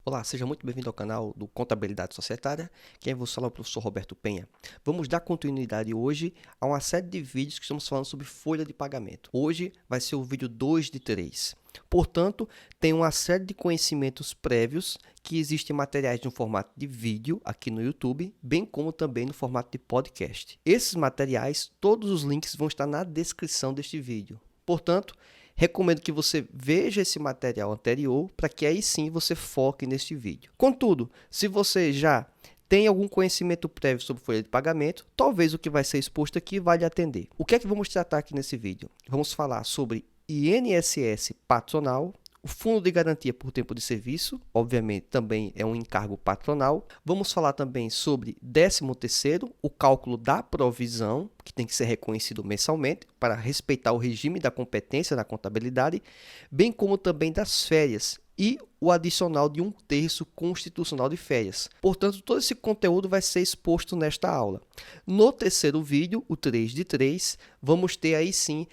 Olá, seja muito bem-vindo ao canal do Contabilidade Societária. Quem vos fala é o professor Roberto Penha. Vamos dar continuidade hoje a uma série de vídeos que estamos falando sobre folha de pagamento. Hoje vai ser o vídeo 2 de 3. Portanto, tem uma série de conhecimentos prévios que existem materiais no formato de vídeo aqui no YouTube, bem como também no formato de podcast. Esses materiais, todos os links vão estar na descrição deste vídeo. Portanto, recomendo que você veja esse material anterior para que aí sim você foque neste vídeo. Contudo, se você já tem algum conhecimento prévio sobre folha de pagamento, talvez o que vai ser exposto aqui vá lhe atender. O que é que vamos tratar aqui nesse vídeo? Vamos falar sobre INSS patronal, o Fundo de Garantia por Tempo de Serviço, obviamente também é um encargo patronal. Vamos falar também sobre 13º, o cálculo da provisão, que tem que ser reconhecido mensalmente, para respeitar o regime da competência na contabilidade, bem como também das férias e o adicional de 1/3 constitucional de férias. Portanto, todo esse conteúdo vai ser exposto nesta aula. No terceiro vídeo, o 3 de 3, vamos ter aí sim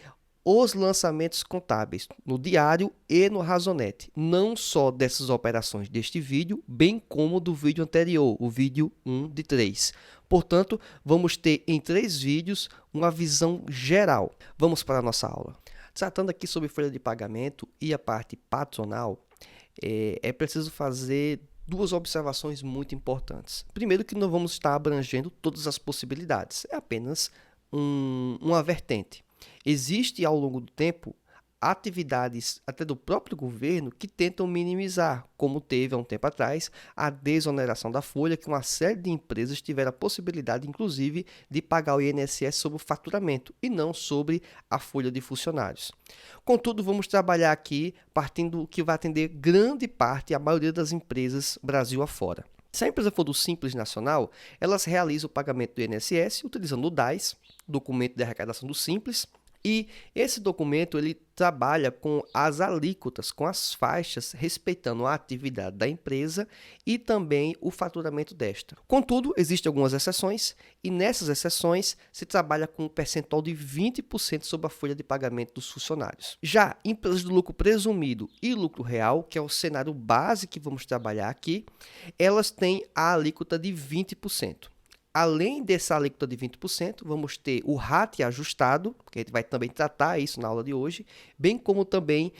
os lançamentos contábeis no diário e no Razonete, não só dessas operações deste vídeo, bem como do vídeo anterior, o vídeo 1 de 3. Portanto, vamos ter em 3 vídeos uma visão geral. Vamos para a nossa aula. Tratando aqui sobre folha de pagamento e a parte patronal, é preciso fazer duas observações muito importantes. Primeiro, que não vamos estar abrangendo todas as possibilidades, é apenas uma vertente. Existe ao longo do tempo atividades até do próprio governo que tentam minimizar, como teve há um tempo atrás a desoneração da folha, que uma série de empresas tiveram a possibilidade, inclusive, de pagar o INSS sobre o faturamento e não sobre a folha de funcionários. Contudo, vamos trabalhar aqui partindo do que vai atender grande parte, a maioria das empresas Brasil afora. Se a empresa for do Simples Nacional, elas realizam o pagamento do INSS utilizando o DAS, documento de arrecadação do Simples, e esse documento ele trabalha com as alíquotas, com as faixas, respeitando a atividade da empresa e também o faturamento desta. Contudo, existem algumas exceções e nessas exceções se trabalha com um percentual de 20% sobre a folha de pagamento dos funcionários. Já empresas do lucro presumido e lucro real, que é o cenário base que vamos trabalhar aqui, elas têm a alíquota de 20%. Além dessa alíquota de 20%, vamos ter o RAT ajustado, que a gente vai também tratar isso na aula de hoje, bem como também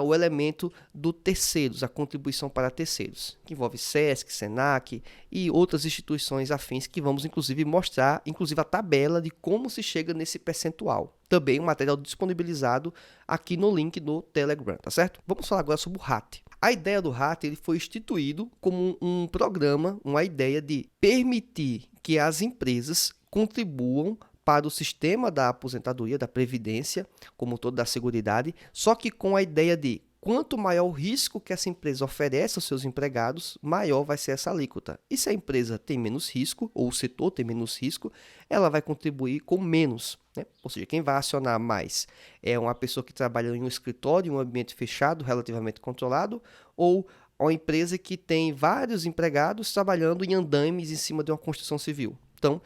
o elemento do terceiros, a contribuição para terceiros, que envolve SESC, SENAC e outras instituições afins que vamos inclusive mostrar, inclusive a tabela de como se chega nesse percentual. Também um material disponibilizado aqui no link do Telegram, tá certo? Vamos falar agora sobre o RAT. A ideia do RAT ele foi instituído como um programa, uma ideia de permitir que as empresas contribuam para o sistema da aposentadoria, da previdência, como todo da Seguridade, só que com a ideia de quanto maior o risco que essa empresa oferece aos seus empregados, maior vai ser essa alíquota. E se a empresa tem menos risco, ou o setor tem menos risco, ela vai contribuir com menos, né? Ou seja, quem vai acionar mais é uma pessoa que trabalha em um escritório, em um ambiente fechado, relativamente controlado, ou uma empresa que tem vários empregados trabalhando em andaimes em cima de uma construção civil. Então,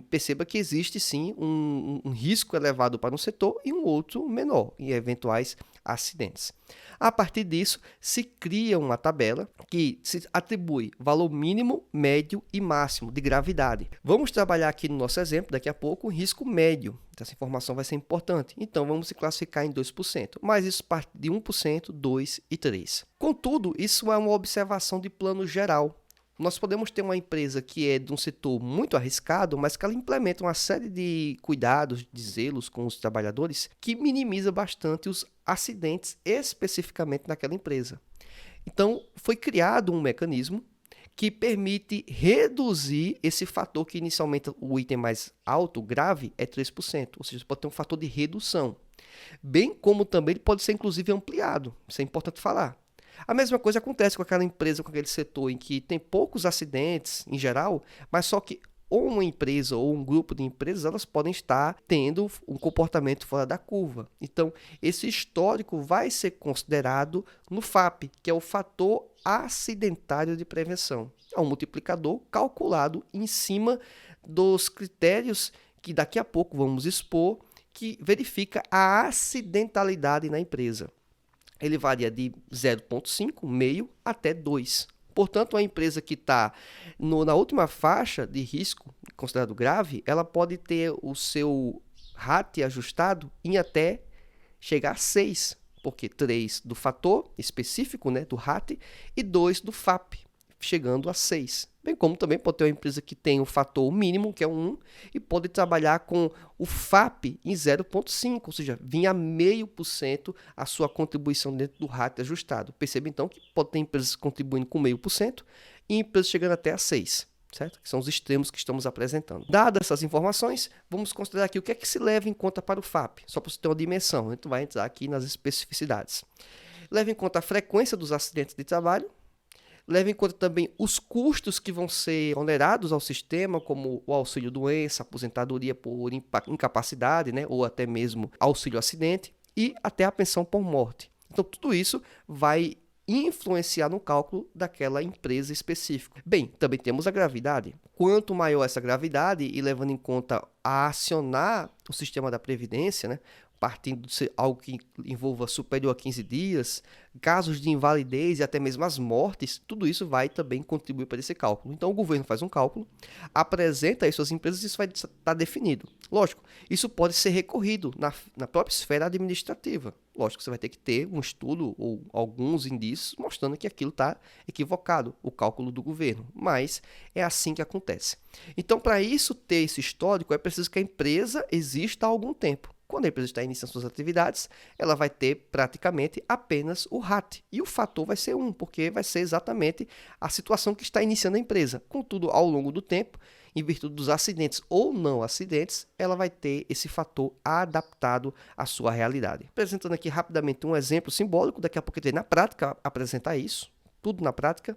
perceba que existe sim um risco elevado para um setor e um outro menor, em eventuais acidentes. A partir disso, se cria uma tabela que se atribui valor mínimo, médio e máximo de gravidade. Vamos trabalhar aqui no nosso exemplo, daqui a pouco, o risco médio. Essa informação vai ser importante. Então, vamos se classificar em 2%, mas isso parte de 1%, 2% e 3%. Contudo, isso é uma observação de plano geral. Nós podemos ter uma empresa que é de um setor muito arriscado, mas que ela implementa uma série de cuidados, de zelos com os trabalhadores, que minimiza bastante os acidentes especificamente naquela empresa. Então, foi criado um mecanismo que permite reduzir esse fator que inicialmente o item mais alto, grave, é 3%, ou seja, pode ter um fator de redução. Bem como também ele pode ser inclusive ampliado, isso é importante falar. A mesma coisa acontece com aquela empresa, com aquele setor em que tem poucos acidentes em geral, mas só que ou uma empresa ou um grupo de empresas, elas podem estar tendo um comportamento fora da curva. Então, esse histórico vai ser considerado no FAP, que é o fator acidentário de prevenção. É um multiplicador calculado em cima dos critérios que daqui a pouco vamos expor, que verifica a acidentalidade na empresa. Ele varia de 0,5, meio, até 2. Portanto, a empresa que está na última faixa de risco, considerado grave, ela pode ter o seu RAT ajustado em até chegar a 6, porque 3 do fator específico, né, do RAT, e 2 do FAP, chegando a 6. Bem como também pode ter uma empresa que tem o fator mínimo, que é 1, e pode trabalhar com o FAP em 0,5, ou seja, vir a 0,5% a sua contribuição dentro do RAT ajustado. Perceba então que pode ter empresas contribuindo com 0,5% e empresas chegando até a 6%. Certo? Que são os extremos que estamos apresentando. Dadas essas informações, vamos considerar aqui o que é que se leva em conta para o FAP, só para você ter uma dimensão. A gente vai entrar aqui nas especificidades. Leva em conta a frequência dos acidentes de trabalho, leva em conta também os custos que vão ser onerados ao sistema, como o auxílio-doença, aposentadoria por incapacidade, né, ou até mesmo auxílio-acidente, e até a pensão por morte. Então, tudo isso vai influenciar no cálculo daquela empresa específica. Bem, também temos a gravidade. Quanto maior essa gravidade, e levando em conta a acionar o sistema da Previdência, né, partindo de ser algo que envolva superior a 15 dias, casos de invalidez e até mesmo as mortes, tudo isso vai também contribuir para esse cálculo. Então, o governo faz um cálculo, apresenta isso às empresas e isso vai estar definido. Lógico, isso pode ser recorrido na própria esfera administrativa. Lógico que você vai ter que ter um estudo ou alguns indícios mostrando que aquilo está equivocado, o cálculo do governo. Mas é assim que acontece. Então, para isso ter esse histórico, é preciso que a empresa exista há algum tempo. Quando a empresa está iniciando suas atividades, ela vai ter praticamente apenas o RAT. E o fator vai ser 1, porque vai ser exatamente a situação que está iniciando a empresa. Contudo, ao longo do tempo, em virtude dos acidentes ou não acidentes, ela vai ter esse fator adaptado à sua realidade. Apresentando aqui rapidamente um exemplo simbólico, daqui a pouco eu tenho na prática apresentar isso, tudo na prática.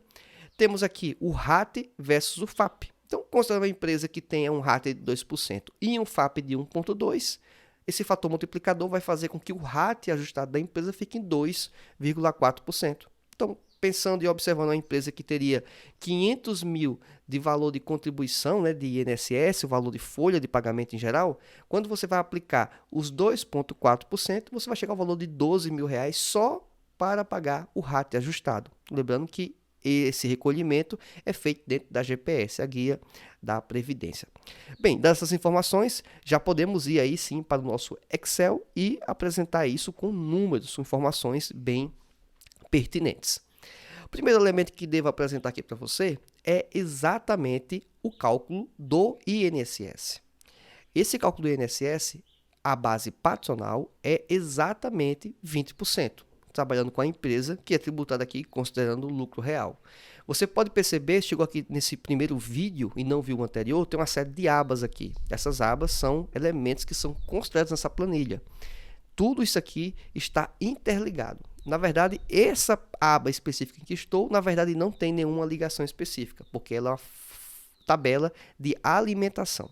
Temos aqui o RAT versus o FAP. Então, considerando uma empresa que tenha um RAT de 2% e um FAP de 1,2%, esse fator multiplicador vai fazer com que o RAT ajustado da empresa fique em 2,4%. Então, pensando e observando uma empresa que teria 500 mil de valor de contribuição, né, de INSS, o valor de folha de pagamento em geral, quando você vai aplicar os 2,4%, você vai chegar ao valor de R$ 12.000 só para pagar o RAT ajustado. Lembrando que esse recolhimento é feito dentro da GPS, a guia da Previdência. Bem, dessas informações, já podemos ir aí sim para o nosso Excel e apresentar isso com números, com informações bem pertinentes. O primeiro elemento que devo apresentar aqui para você é exatamente o cálculo do INSS. Esse cálculo do INSS, a base patronal é exatamente 20%. Trabalhando com a empresa que é tributada aqui considerando o lucro real. Você pode perceber, chegou aqui nesse primeiro vídeo e não viu o anterior, tem uma série de abas aqui. Essas abas são elementos que são considerados nessa planilha. Tudo isso aqui está interligado. Na verdade, essa aba específica em que estou, na verdade, não tem nenhuma ligação específica, porque ela é uma tabela de alimentação.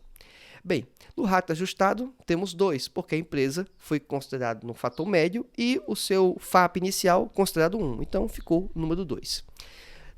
Bem, no RAT ajustado temos 2, porque a empresa foi considerada no fator médio e o seu FAP inicial considerado 1, então ficou o número 2.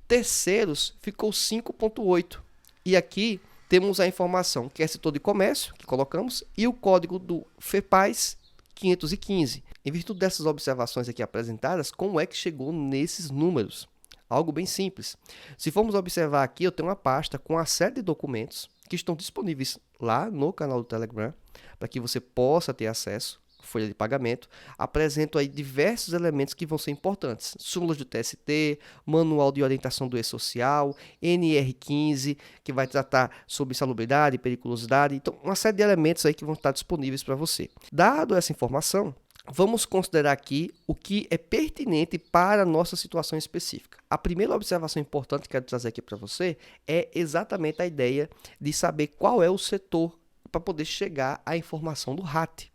Terceiros ficou 5,8 e aqui temos a informação que é setor de comércio, que colocamos, e o código do FEPAS 515. Em virtude dessas observações aqui apresentadas, como é que chegou nesses números? Algo bem simples. Se formos observar aqui, eu tenho uma pasta com uma série de documentos que estão disponíveis lá no canal do Telegram, para que você possa ter acesso à folha de pagamento. Apresento aí diversos elementos que vão ser importantes. Súmulas do TST, Manual de Orientação do E-Social, NR15, que vai tratar sobre insalubridade e periculosidade. Então, uma série de elementos aí que vão estar disponíveis para você. Dado essa informação, vamos considerar aqui o que é pertinente para a nossa situação específica. A primeira observação importante que quero trazer aqui para você é exatamente a ideia de saber qual é o setor para poder chegar à informação do RAT.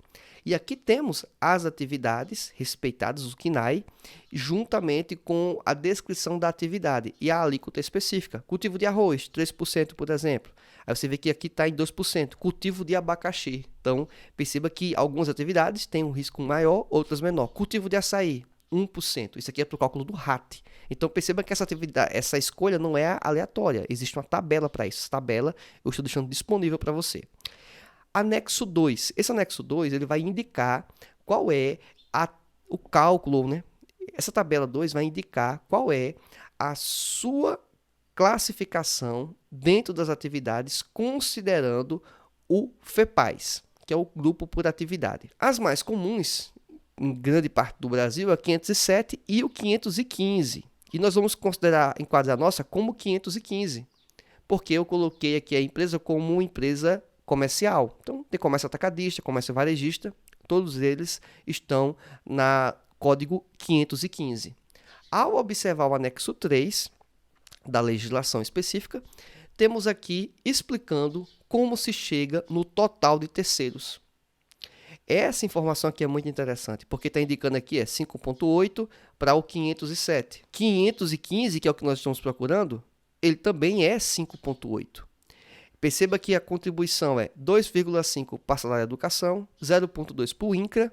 E aqui temos as atividades respeitadas, o CNAE, juntamente com a descrição da atividade e a alíquota específica. Cultivo de arroz, 3%, por exemplo. Aí você vê que aqui está em 2%. Cultivo de abacaxi. Então, perceba que algumas atividades têm um risco maior, outras menor. Cultivo de açaí, 1%. Isso aqui é para o cálculo do RAT. Então, perceba que essa escolha não é aleatória. Existe uma tabela para isso. Essa tabela eu estou deixando disponível para você. Anexo 2. Esse anexo 2 ele vai indicar qual é o cálculo, né? Essa tabela 2 vai indicar qual é a sua classificação dentro das atividades considerando o FEPAS, que é o grupo por atividade. As mais comuns, em grande parte do Brasil, é o 507 e o 515. E nós vamos enquadrar a nossa como 515, porque eu coloquei aqui a empresa como empresa comercial. Então, tem comércio atacadista, comércio varejista, todos eles estão na código 515. Ao observar o anexo 3 da legislação específica, temos aqui explicando como se chega no total de terceiros. Essa informação aqui é muito interessante, porque está indicando aqui 5.8 para o 507. 515, que é o que nós estamos procurando, ele também é 5.8. Perceba que a contribuição é 2,5 para a salário de educação, 0,2 para o INCRA,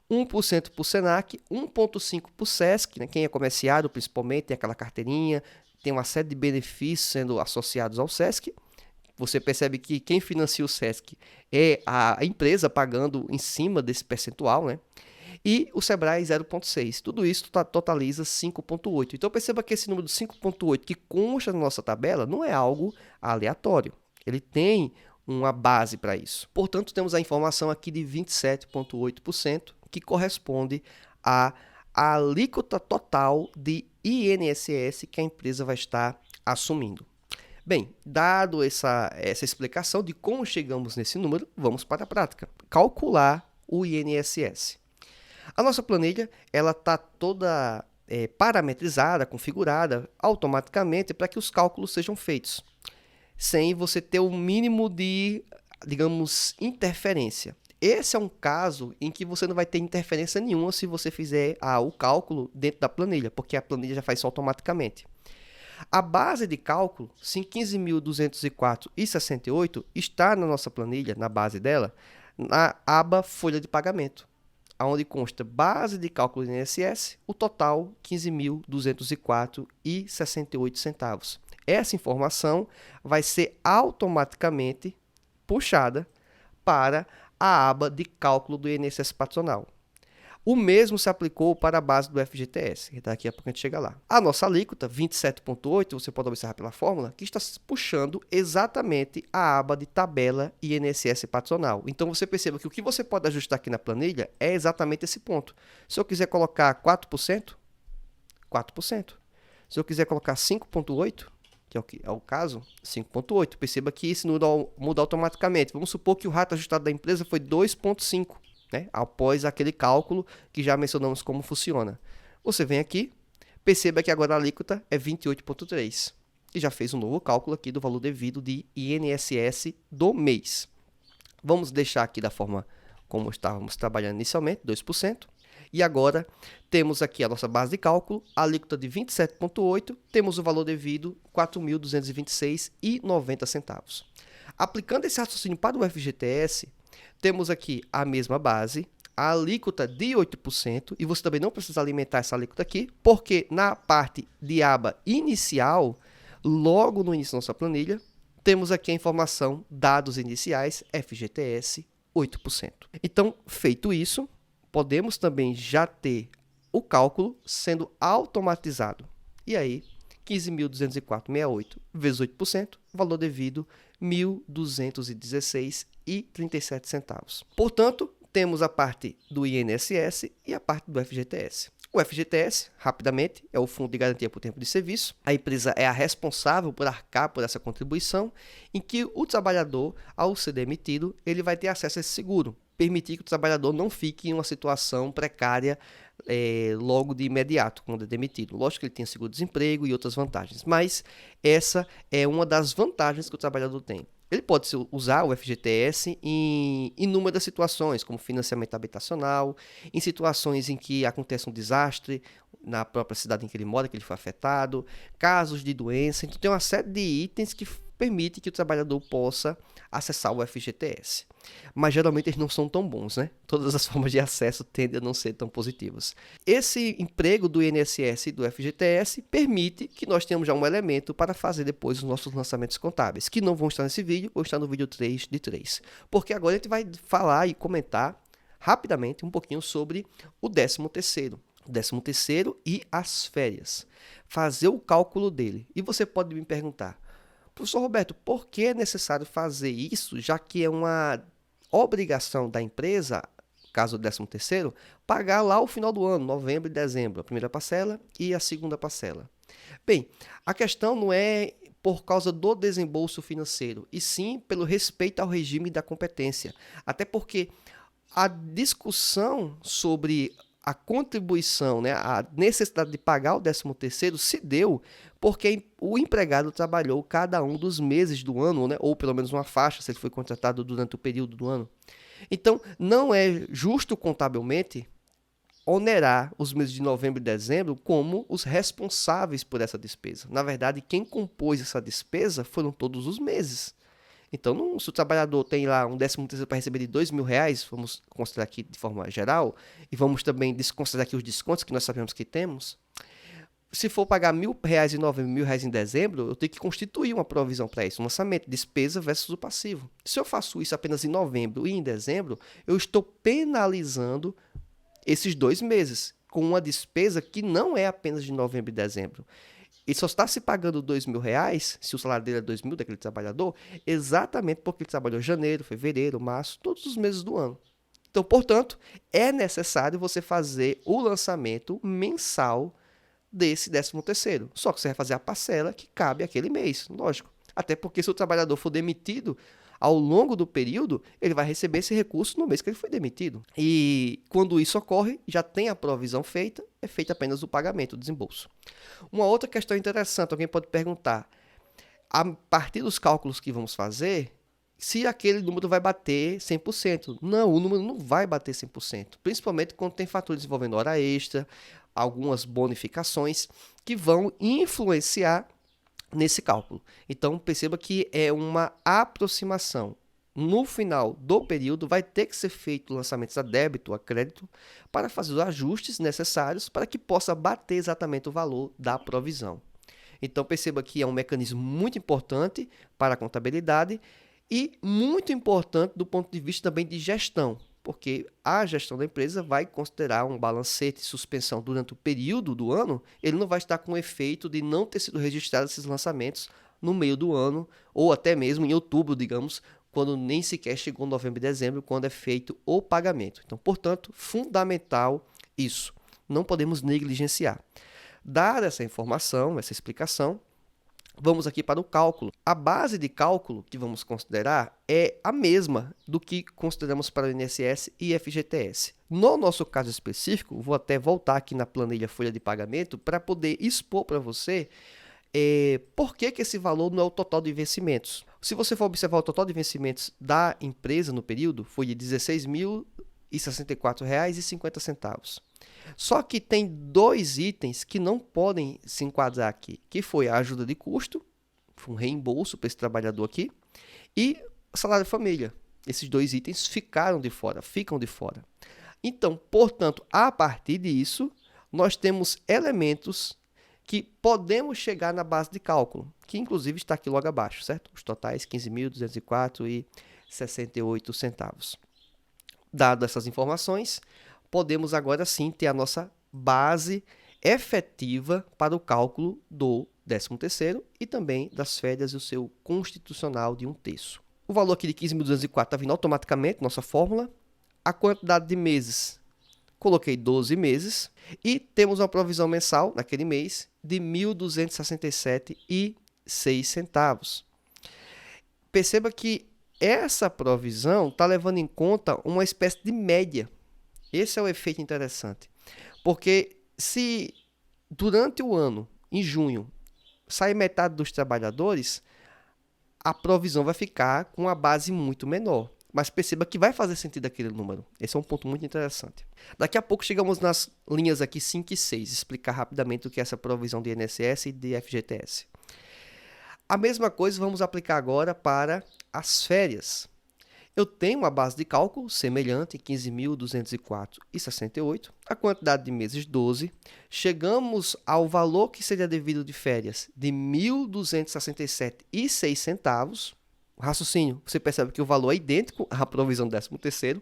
1% para o SENAC, 1,5 para o SESC, né? Quem é comerciário principalmente, tem aquela carteirinha, tem uma série de benefícios sendo associados ao SESC. Você percebe que quem financia o SESC é a empresa pagando em cima desse percentual, né? E o Sebrae 0,6. Tudo isso totaliza 5,8. Então perceba que esse número de 5,8 que consta na nossa tabela não é algo aleatório. Ele tem uma base para isso. Portanto, temos a informação aqui de 27,8%, que corresponde à alíquota total de INSS que a empresa vai estar assumindo. Bem, dado essa explicação de como chegamos nesse número, vamos para a prática. Calcular o INSS. A nossa planilha está toda parametrizada, configurada automaticamente para que os cálculos sejam feitos, sem você ter o mínimo de, digamos, interferência. Esse é um caso em que você não vai ter interferência nenhuma se você fizer o cálculo dentro da planilha, porque a planilha já faz isso automaticamente. A base de cálculo, 15.204,68, está na nossa planilha, na base dela, na aba Folha de Pagamento, onde consta base de cálculo do INSS, o total 15.204,68 centavos. Essa informação vai ser automaticamente puxada para a aba de cálculo do INSS patronal. O mesmo se aplicou para a base do FGTS, que daqui a pouco a gente chega lá. A nossa alíquota, 27,8, você pode observar pela fórmula, que está puxando exatamente a aba de tabela INSS patronal. Então, você perceba que o que você pode ajustar aqui na planilha é exatamente esse ponto. Se eu quiser colocar 4%, 4%. Se eu quiser colocar 5,8%, que é o caso, 5,8%. Perceba que isso muda automaticamente. Vamos supor que o rato ajustado da empresa foi 2,5%. Né? Após aquele cálculo que já mencionamos como funciona. Você vem aqui, perceba que agora a alíquota é 28,3 e já fez um novo cálculo aqui do valor devido de INSS do mês. Vamos deixar aqui da forma como estávamos trabalhando inicialmente, 2%. E agora temos aqui a nossa base de cálculo, a alíquota de 27,8, temos o valor devido, R$ 4.226,90 centavos. Aplicando esse raciocínio para o FGTS, temos aqui a mesma base, a alíquota de 8%, e você também não precisa alimentar essa alíquota aqui, porque na parte de aba inicial, logo no início da nossa planilha, temos aqui a informação dados iniciais, FGTS, 8%. Então, feito isso, podemos também já ter o cálculo sendo automatizado. E aí, 15.204,68 vezes 8%, valor devido, R$ 1.216,37 centavos. Portanto, temos a parte do INSS e a parte do FGTS. O FGTS, rapidamente, é o Fundo de Garantia por Tempo de Serviço. A empresa é a responsável por arcar por essa contribuição, em que o trabalhador, ao ser demitido, ele vai ter acesso a esse seguro, permitir que o trabalhador não fique em uma situação precária logo de imediato, quando é demitido. Lógico que ele tem seguro-desemprego e outras vantagens, mas essa é uma das vantagens que o trabalhador tem. Ele pode usar o FGTS em inúmeras situações, como financiamento habitacional, em situações em que acontece um desastre na própria cidade em que ele mora, que ele foi afetado, casos de doença. Então, tem uma série de itens que permite que o trabalhador possa acessar o FGTS. Mas geralmente eles não são tão bons, né? Todas as formas de acesso tendem a não ser tão positivas. Esse emprego do INSS e do FGTS permite que nós tenhamos já um elemento para fazer depois os nossos lançamentos contábeis, que não vão estar nesse vídeo, ou estar no vídeo 3 de 3. Porque agora a gente vai falar e comentar rapidamente um pouquinho sobre o 13º. 13º e as férias. Fazer o cálculo dele. E você pode me perguntar, professor Roberto, por que é necessário fazer isso, já que é uma obrigação da empresa, caso do 13º, pagar lá o final do ano, novembro e dezembro, a primeira parcela e a segunda parcela? Bem, a questão não é por causa do desembolso financeiro, e sim pelo respeito ao regime da competência. Até porque a discussão sobre a contribuição, né, a necessidade de pagar o 13º se deu porque o empregado trabalhou cada um dos meses do ano, né, ou pelo menos uma faixa, se ele foi contratado durante o período do ano. Então, não é justo contabilmente onerar os meses de novembro e dezembro como os responsáveis por essa despesa. Na verdade, quem compôs essa despesa foram todos os meses. Então, se o trabalhador tem lá um 13º para receber de R$ 2.000, vamos considerar aqui de forma geral, e vamos também desconsiderar aqui os descontos que nós sabemos que temos. Se for pagar R$ 1.000 em novembro e R$ 1.000 em dezembro, eu tenho que constituir uma provisão para isso, um orçamento, despesa versus o passivo. Se eu faço isso apenas em novembro e em dezembro, eu estou penalizando esses 2 meses, com uma despesa que não é apenas de novembro e dezembro. E só está se pagando R$ 2.000, se o salário dele é 2.000 daquele trabalhador, exatamente porque ele trabalhou janeiro, fevereiro, março, todos os meses do ano. Então, portanto, é necessário você fazer o lançamento mensal desse 13º. Só que você vai fazer a parcela que cabe aquele mês, lógico. Até porque se o trabalhador for demitido, ao longo do período, ele vai receber esse recurso no mês que ele foi demitido. E quando isso ocorre, já tem a provisão feita, é feito apenas o pagamento, o desembolso. Uma outra questão interessante, alguém pode perguntar, a partir dos cálculos que vamos fazer, se aquele número vai bater 100%. Não, o número não vai bater 100%, principalmente quando tem fatores envolvendo hora extra, algumas bonificações que vão influenciar nesse cálculo. Então, perceba que é uma aproximação. No final do período, vai ter que ser feito lançamentos a débito, a crédito, para fazer os ajustes necessários para que possa bater exatamente o valor da provisão. Então, perceba que é um mecanismo muito importante para a contabilidade e muito importante do ponto de vista também de gestão, porque a gestão da empresa vai considerar um balancete de suspensão durante o período do ano, ele não vai estar com o efeito de não ter sido registrados esses lançamentos no meio do ano, ou até mesmo em outubro, digamos, quando nem sequer chegou novembro e dezembro, quando é feito o pagamento. Então, portanto, fundamental isso. Não podemos negligenciar. Dada essa informação, essa explicação, vamos aqui para o cálculo. A base de cálculo que vamos considerar é a mesma do que consideramos para o INSS e FGTS. No nosso caso específico, vou até voltar aqui na planilha folha de pagamento para poder expor para você por que esse valor não é o total de vencimentos. Se você for observar o total de vencimentos da empresa no período, foi de R$ 16.064,50. Só que tem 2 itens que não podem se enquadrar aqui, que foi a ajuda de custo, um reembolso para esse trabalhador aqui, e salário família. Esses 2 itens ficam de fora. Então, portanto, a partir disso, nós temos elementos que podemos chegar na base de cálculo, que inclusive está aqui logo abaixo, certo? Os totais, R$ 15.204,68. Dadas essas informações, podemos agora sim ter a nossa base efetiva para o cálculo do 13º e também das férias e o seu constitucional de 1/3. O valor aqui de 15.204 está vindo automaticamente, nossa fórmula. A quantidade de meses, coloquei 12 meses. E temos uma provisão mensal, naquele mês, de R$ 1.267,06. Perceba que essa provisão está levando em conta uma espécie de média. Esse é o efeito interessante. Porque se durante o ano, em junho, sai metade dos trabalhadores, a provisão vai ficar com uma base muito menor. Mas perceba que vai fazer sentido aquele número. Esse é um ponto muito interessante. Daqui a pouco chegamos nas linhas aqui 5 e 6, explicar rapidamente o que é essa provisão de INSS e de FGTS. A mesma coisa vamos aplicar agora para as férias. Eu tenho uma base de cálculo semelhante, 15.204,68, a quantidade de meses 12. Chegamos ao valor que seria devido de férias de R$ 1.267,06. Raciocínio, você percebe que o valor é idêntico à provisão do 13º,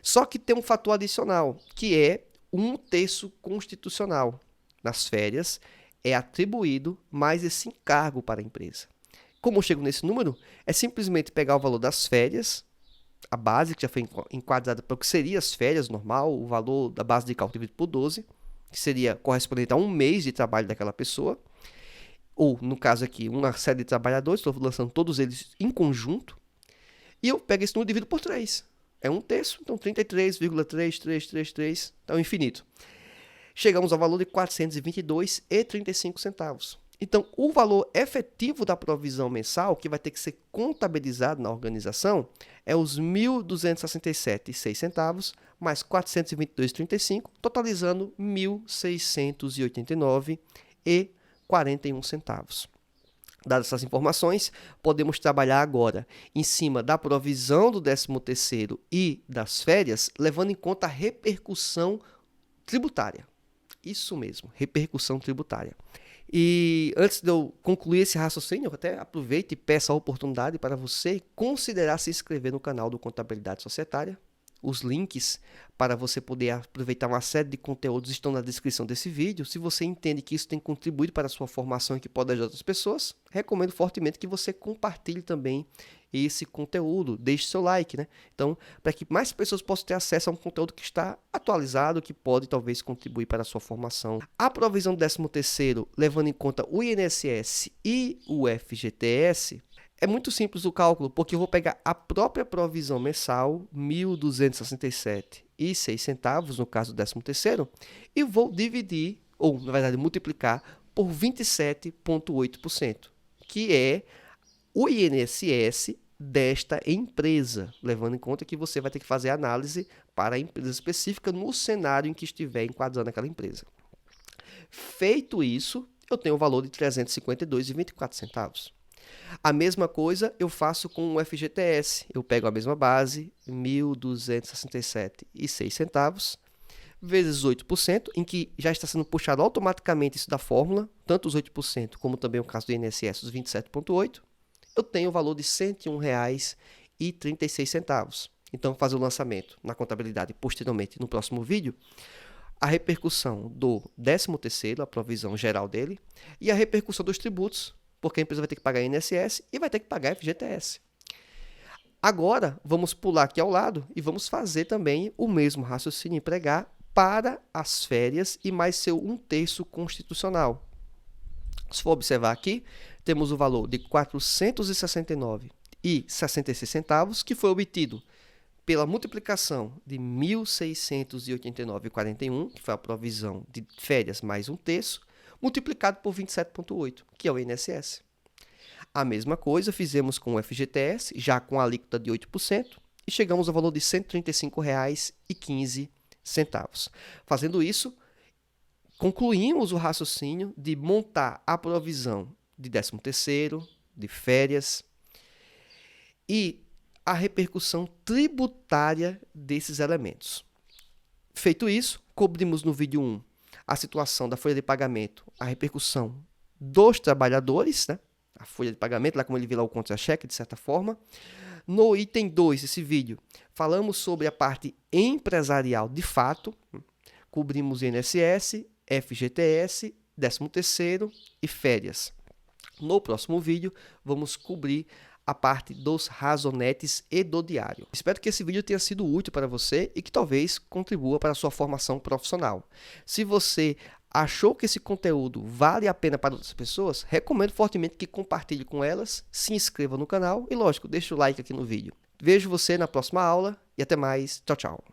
só que tem um fator adicional, que é 1/3 constitucional. Nas férias, é atribuído mais esse encargo para a empresa. Como eu chego nesse número? É simplesmente pegar o valor das férias, a base que já foi enquadrada para o que seria as férias normal, o valor da base de cálculo dividido por 12, que seria correspondente a um mês de trabalho daquela pessoa, ou, no caso aqui, uma série de trabalhadores, estou lançando todos eles em conjunto, e eu pego esse número e divido por 3. É 1/3, então 33,3333, então infinito. Chegamos ao valor de R$ 422,35. Então, o valor efetivo da provisão mensal, que vai ter que ser contabilizado na organização, é os R$ 1.267,06 mais R$ 422,35, totalizando R$ 1.689,41. Dadas essas informações, podemos trabalhar agora em cima da provisão do 13º e das férias, levando em conta a repercussão tributária. Isso mesmo, repercussão tributária. E antes de eu concluir esse raciocínio, eu até aproveito e peço a oportunidade para você considerar se inscrever no canal do Contabilidade Societária. Os links para você poder aproveitar uma série de conteúdos estão na descrição desse vídeo. Se você entende que isso tem contribuído para a sua formação e que pode ajudar outras pessoas, recomendo fortemente que você compartilhe também esse conteúdo, deixe seu like, né? Então, para que mais pessoas possam ter acesso a um conteúdo que está atualizado, que pode talvez contribuir para a sua formação. A provisão do 13º, levando em conta o INSS e o FGTS, é muito simples o cálculo, porque eu vou pegar a própria provisão mensal, R$ 1.267,06, no caso do 13º, e vou dividir, ou na verdade multiplicar, por 27,8%, que é o INSS desta empresa, levando em conta que você vai ter que fazer análise para a empresa específica no cenário em que estiver enquadrando aquela empresa. Feito isso, eu tenho o valor de R$ 352,24. A mesma coisa eu faço com o FGTS. Eu pego a mesma base, R$ 1.267,06, vezes 8%, em que já está sendo puxado automaticamente isso da fórmula, tanto os 8% como também o caso do INSS, os 27,8%. Eu tenho o valor de R$ 101,36. Então, vou fazer o lançamento na contabilidade posteriormente no próximo vídeo, a repercussão do 13º, a provisão geral dele, e a repercussão dos tributos, porque a empresa vai ter que pagar INSS e vai ter que pagar FGTS. Agora, vamos pular aqui ao lado e vamos fazer também o mesmo raciocínio empregar para as férias e mais seu 1/3 constitucional. Se for observar aqui, temos o valor de R$ 469,66, que foi obtido pela multiplicação de R$ 1.689,41, que foi a provisão de férias mais 1/3, multiplicado por 27,8, que é o INSS. A mesma coisa fizemos com o FGTS, já com a alíquota de 8%, e chegamos ao valor de R$ 135,15. Fazendo isso, concluímos o raciocínio de montar a provisão de 13º, de férias e a repercussão tributária desses elementos. Feito isso, cobrimos no vídeo 1 a situação da folha de pagamento, a repercussão dos trabalhadores, né? A folha de pagamento, lá como ele vê lá o contra-cheque, de certa forma. No item 2 desse vídeo, falamos sobre a parte empresarial de fato, cobrimos INSS, FGTS, 13º e férias. No próximo vídeo, vamos cobrir a parte dos razonetes e do diário. Espero que esse vídeo tenha sido útil para você e que talvez contribua para a sua formação profissional. Se você achou que esse conteúdo vale a pena para outras pessoas, recomendo fortemente que compartilhe com elas, se inscreva no canal e, lógico, deixe o like aqui no vídeo. Vejo você na próxima aula e até mais. Tchau, tchau.